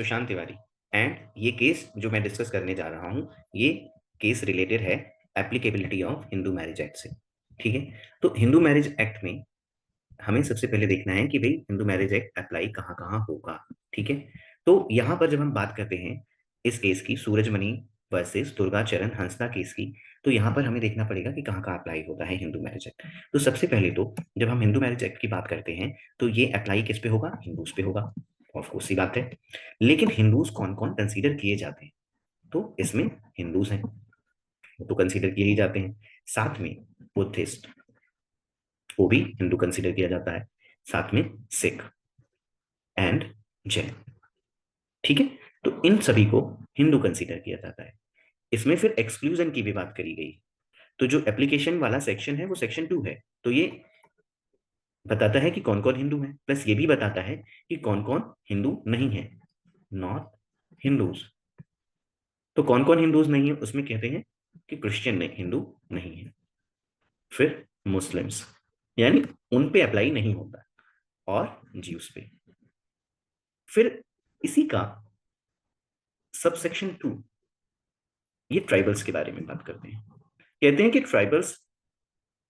Sushant Tiwari. And ये case जो मैं डिस्कस करने जा रहा हूँ, ये केस रिलेटेड है applicability of Hindu marriage act से। ठीक है, तो हिंदू मैरिज एक्ट में हमें सबसे पहले देखना है कि भाई हिंदू मैरिज एक्ट अप्लाई कहाँ कहाँ होगा। ठीक है, तो यहाँ पर जब हम बात करते हैं इस केस की, सूरजमणि वर्सेस दुर्गा चरण हंसदा केस की, तो यहाँ पर हमें देखना पड़ेगा कि कहाँ कहाँ अप्लाई होता है हिंदू मैरिज एक्ट। तो सबसे पहले तो जब हम हिंदू मैरिज एक्ट की बात करते हैं तो ये अप्लाई किस पे होगा? हिंदूज पे होगा। ऑफ कोर्स सी बात है। लेकिन हिंदूज कौन कौन कंसीडर किए जाते हैं? तो इसमें हिंदूज हैं, वो तो कंसीडर किए ही जाते हैं। साथ में बुद्धिस्ट, वो भी हिंदू कंसीडर किया जाता है। साथ में सिख एंड जैन। ठीक है, तो इन सभी को हिंदू कंसीडर किया जाता है। इसमें फिर एक्सक्लूजन की भी बात करी गई। तो जो एप्लीकेशन वाला सेक्शन है वो सेक्शन 2 है, तो ये बताता है कि कौन कौन हिंदू है, प्लस ये भी बताता है कि कौन कौन हिंदू नहीं है, नॉट हिंदूज। तो कौन कौन हिंदूज नहीं है उसमें कहते हैं कि क्रिश्चियन नहीं, हिंदू नहीं है। फिर मुस्लिम्स, यानी उन पे अप्लाई नहीं होता, और ज्यूस पे। फिर इसी का सबसेक्शन 2, ये ट्राइबल्स के बारे में बात करते हैं। कहते हैं कि ट्राइबल्स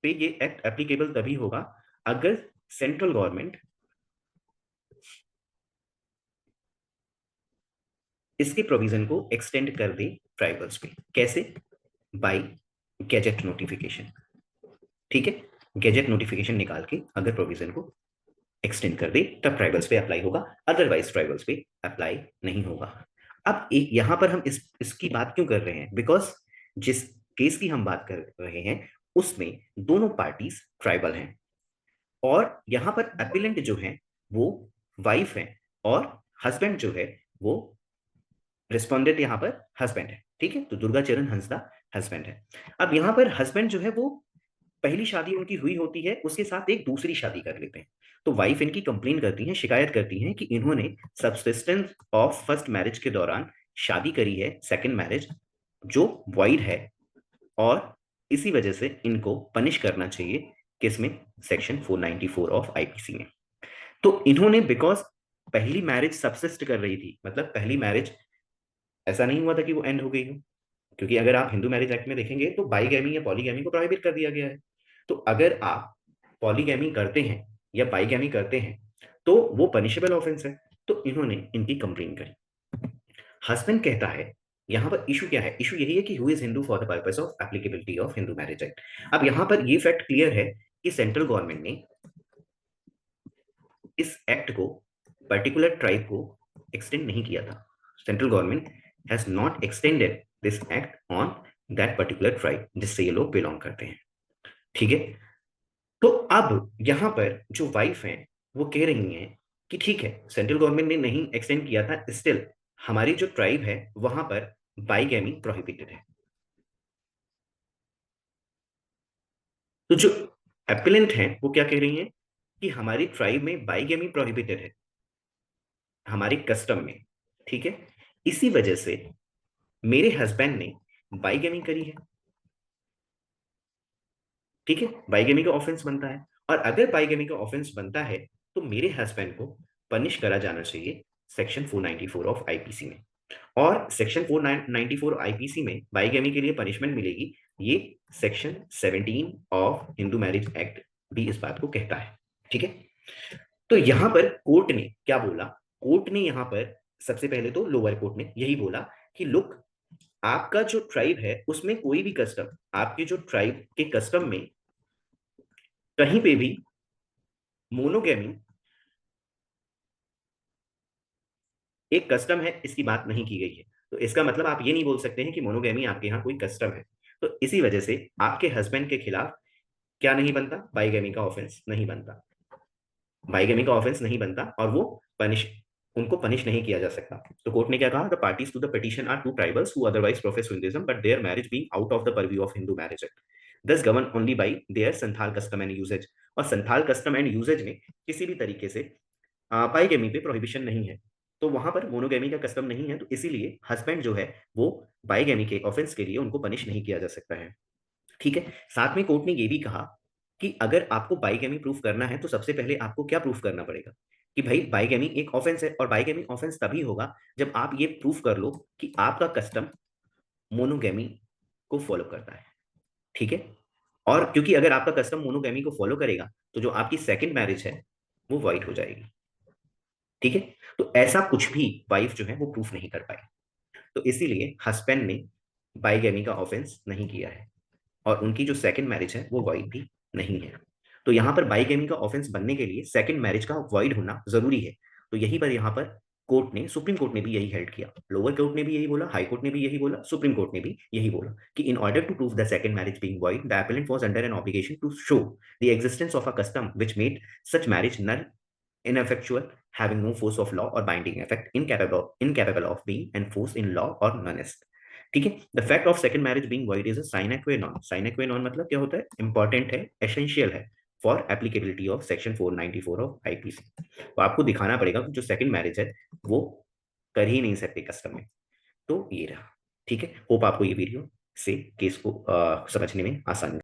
पे ये एक्ट एप्लीकेबल तभी होगा अगर सेंट्रल गवर्नमेंट इसके प्रोविजन को एक्सटेंड कर दे ट्राइबल्स पे। कैसे? By gazette notification. ठीक है, गैजेट नोटिफिकेशन निकाल के अगर प्रोविजन को एक्सटेंड कर दे तब ट्राइबल्स पे अप्लाई होगा, अदरवाइज ट्राइबल्स पे अप्लाई नहीं होगा। अब एक यहां पर हम इसकी बात क्यों कर रहे हैं? बिकॉज जिस केस की हम बात कर रहे हैं उसमें दोनों पार्टीज ट्राइबल हैं, और यहां पर अपीलेंट जो है वो वाइफ है, और हस्बैंड जो है वो रिस्पोंडेंट यहाँ पर हस्बैंड है। ठीक है, तो दुर्गा चरण हंसदा हस्बैंड है। अब यहाँ पर हस्बैंड जो है वो पहली शादी उनकी हुई होती है, उसके साथ एक दूसरी शादी कर लेते हैं। तो वाइफ इनकी कंप्लेन करती है, शिकायत करती है कि इन्होंने सब्सिस्टेंस ऑफ फर्स्ट मैरिज के दौरान शादी करी है, सेकंड मैरिज जो वॉइड है, और इसी वजह से इनको पनिश करना चाहिए। किसमें? सेक्शन 494 ऑफ आईपीसी में। तो इन्होंने, बिकॉज पहली मैरिज सबसिस्ट कर रही थी, मतलब पहली मैरिज ऐसा नहीं हुआ था कि वो एंड हो गई हो, क्योंकि अगर आप हिंदू मैरिज एक्ट में देखेंगे तो बाईगैमी या पॉलीगैमी को प्रोहिबिट कर दिया गया है। तो अगर आप पॉलीगैमी करते हैं या बाईगैमी करते हैं तो वो पनिशेबल ऑफेंस है। तो इन्होंने इनकी कंप्लेन करी। हस्बैंड कहता है, यहां पर इशू क्या है? इशू यही है कि who is Hindu for the purpose of applicability of Hindu marriage act. अब यहां पर ये फैक्ट क्लियर है कि सेंट्रल गवर्नमेंट ने इस एक्ट को पर्टिकुलर ट्राइब को एक्सटेंड नहीं किया था। Central government has not extended this act on that particular tribe जिससे ये लोग बिलोंग करते हैं। ठीक है, तो अब यहां पर जो वाइफ है वो कह रही हैं कि ठीक है, सेंट्रल गवर्नमेंट ने नहीं एक्सटेंड किया था, स्टिल हमारी जो ट्राइब है वहां पर बाईगैमी प्रोहिबिटेड है। तो जो एपिलेंट है वो क्या कह रही हैं कि हमारी ट्राइब में बाईगैमी प्रोहिबिटेड है, हमारे कस्टम में। ठीक है, इसी वजह से मेरे हस्बैंड ने बाईगैमी करी है। ठीक है, बाईगैमी का ऑफेंस बनता है, और अगर बाईगैमी का ऑफेंस बनता है तो मेरे हस्बैंड को पनिश करा जाना चाहिए सेक्शन 494 ऑफ आईपीसी में। और सेक्शन 494 आईपीसी में बाईगैमी के लिए पनिशमेंट मिलेगी, ये section 17 of Hindu marriage act भी इस बात को कहता है। ठीक है, तो यहां पर कोर्ट ने क्या बोला? कोर्ट ने यहां पर सबसे पहले तो लोअर कोर्ट ने यही बोला कि लुक, आपका जो ट्राइब है उसमें कोई भी कस्टम, आपके जो ट्राइब के कस्टम में कहीं पे भी मोनोगेमी एक कस्टम है, इसकी बात नहीं की गई है। तो इसका मतलब आप ये नहीं बोल सकते हैं कि मोनोगेमी आपके यहाँ कोई कस्टम है। तो इसी वजह से आपके हस्बैंड के खिलाफ क्या नहीं बनता? बाईगेमी का ऑफेंस नहीं बनता। बाईगेमी का ऑफेंस नहीं बनता, और वो पनिश उनको पनिश नहीं किया जा सकता। तो कोर्ट ने क्या कहा? The parties to the petition are two tribals who otherwise profess Hinduism but their marriage being out of the purview of Hindu marriage act does govern only by their Santhal custom and usages. और Santhal custom and usage में किसी भी तरीके से पाईगेमी पे prohibition नहीं है। तो वहां पर मोनोगेमी का कस्टम नहीं है, तो इसीलिए हस्बैंड जो है वो बाईगेमी के ऑफेंस के लिए उनको पनिश नहीं किया जा सकता है। ठीक है, साथ में कोर्ट ने ये भी कहा कि अगर आपको बाईगेमी प्रूफ करना है तो सबसे पहले आपको क्या प्रूफ करना पड़ेगा? कि भाई बाइगैमी एक ऑफेंस है, और बाइगैमी ऑफेंस तभी होगा जब आप ये प्रूफ कर लो कि आपका कस्टम मोनोगैमी को फॉलो करता है। ठीक है, और क्योंकि अगर आपका कस्टम मोनोगैमी को फॉलो करेगा तो जो आपकी सेकंड मैरिज है वो वाइड हो जाएगी। ठीक है, तो ऐसा कुछ भी वाइफ जो है वो प्रूफ नहीं कर पाई, तो इसीलिए हस्बैंड ने बाइगैमी का ऑफेंस नहीं किया है, और उनकी जो सेकंड मैरिज है वो वॉइड भी नहीं है। तो यहाँ पर बाइगेमी का ऑफेंस बनने के लिए सेकंड मैरिज का वॉइड होना जरूरी है। तो यही पर यहाँ पर कोर्ट ने, सुप्रीम कोर्ट ने भी यही हेल्ड किया, लोअर कोर्ट ने भी यही बोला, हाई कोर्ट ने भी यही बोला, सुप्रीम कोर्ट ने भी यही बोला कि in order to prove the second marriage being void the appellant was under an obligation to show the existence of a custom which made such marriage null, ineffectual, having no force of law or binding effect, incapable of being enforced in law or non-est। ठीक है, the fact of second marriage being void is a sine qua non. Sine qua non मतलब क्या होता है? Important है, essential है for applicability of section 494 of IPC. तो आपको दिखाना पड़ेगा कि जो सेकंड मैरिज है वो कर ही नहीं सकते कस्टम में। तो ये रहा। ठीक है, होप आपको ये वीडियो से केस को समझने में आसानी